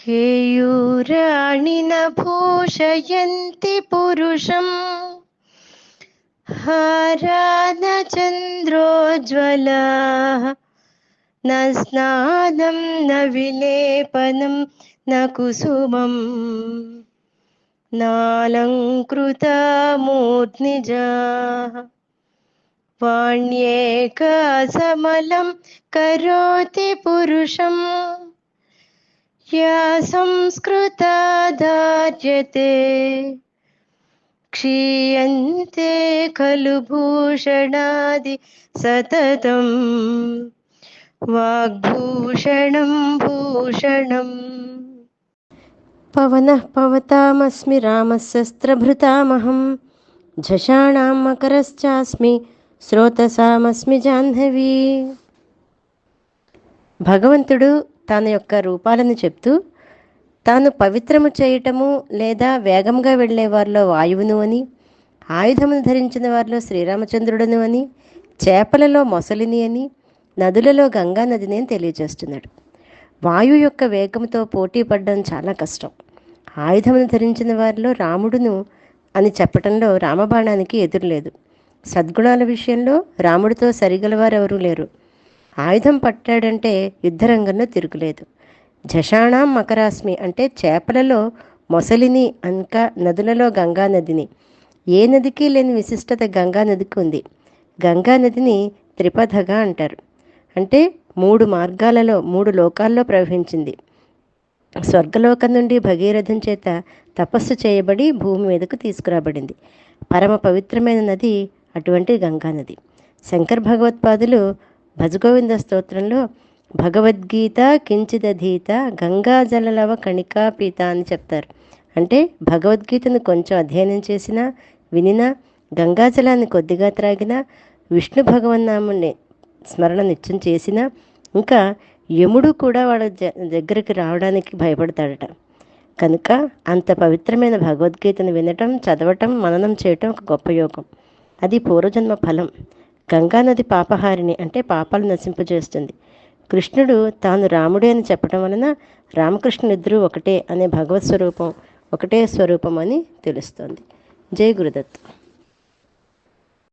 केयूराणि न भूषयन्ति पुरुषं हारा न चन्द्रोज्ज्वलाः न स्नानं न विलेपनं न कुसुमं नालङ्कृता मूर्ध्निजाः वाण्येका समलं करोति पुरुषं या संस्कृता धार्यते क्षीयन्ते खलु भूषणादि सततं वाग्भूषणं भूषणम्। पवनः पवतामस्मि रामस्यस्त्रभृतामहं झषाणां मकरश्चास्मि శ్రోతసామస్మి జాహ్నవి. భగవంతుడు తన యొక్క రూపాలను చెప్తూ తాను పవిత్రము చేయటము లేదా వేగంగా వెళ్లే వారిలో వాయువును అని, ఆయుధమును ధరించిన వారిలో శ్రీరామచంద్రుడును అని, చేపలలో మొసలిని అని, నదులలో గంగా నదిని అని తెలియజేస్తున్నాడు. వాయు యొక్క వేగంతో పోటీ పడడం చాలా కష్టం. ఆయుధమును ధరించిన వారిలో రాముడును అని చెప్పటంలో రామబాణానికి ఎదురులేదు. సద్గుణాల విషయంలో రాముడితో సరిగలవారెవరూ లేరు. ఆయుధం పట్టాడంటే యుద్ధరంగంలో తిరుగులేదు. జషాణాం మకరాస్మి అంటే చేపలలో మొసలిని, ఇంకా నదులలో గంగా నదిని. ఏ నదికి లేని విశిష్టత గంగా నదికి ఉంది. గంగా నదిని త్రిపథగా అంటారు. అంటే 3 మార్గాలలో 3 లోకాల్లో ప్రవహించింది. స్వర్గలోకం నుండి భగీరథం చేత తపస్సు చేయబడి భూమి మీదకు తీసుకురాబడింది. పరమ పవిత్రమైన నది అటువంటి గంగానది. శంకర్ భగవత్పాదులు భజగోవింద స్తోత్రంలో భగవద్గీత కించిదధీత గంగాజలలవ కణికాపీత అని చెప్తారు. అంటే భగవద్గీతను కొంచెం అధ్యయనం చేసినా, వినినా, గంగాజలాన్ని కొద్దిగా త్రాగినా, విష్ణు భగవన్నాముని స్మరణ నిత్యం చేసినా, ఇంకా యముడు కూడా వాళ్ళ దగ్గరికి రావడానికి భయపడతాడట. కనుక అంత పవిత్రమైన భగవద్గీతను వినటం, చదవటం, మననం చేయటం ఒక గొప్ప యోగం. అది పూర్వజన్మ ఫలం. గంగానది పాపహారిణి అంటే పాపాలు నశింపజేస్తుంది. కృష్ణుడు తాను రాముడే అని చెప్పడం వలన రామకృష్ణునిద్దరూ ఒకటే అనే భగవత్ స్వరూపం, ఒకటే స్వరూపం అని తెలుస్తోంది. జై గురుదత్.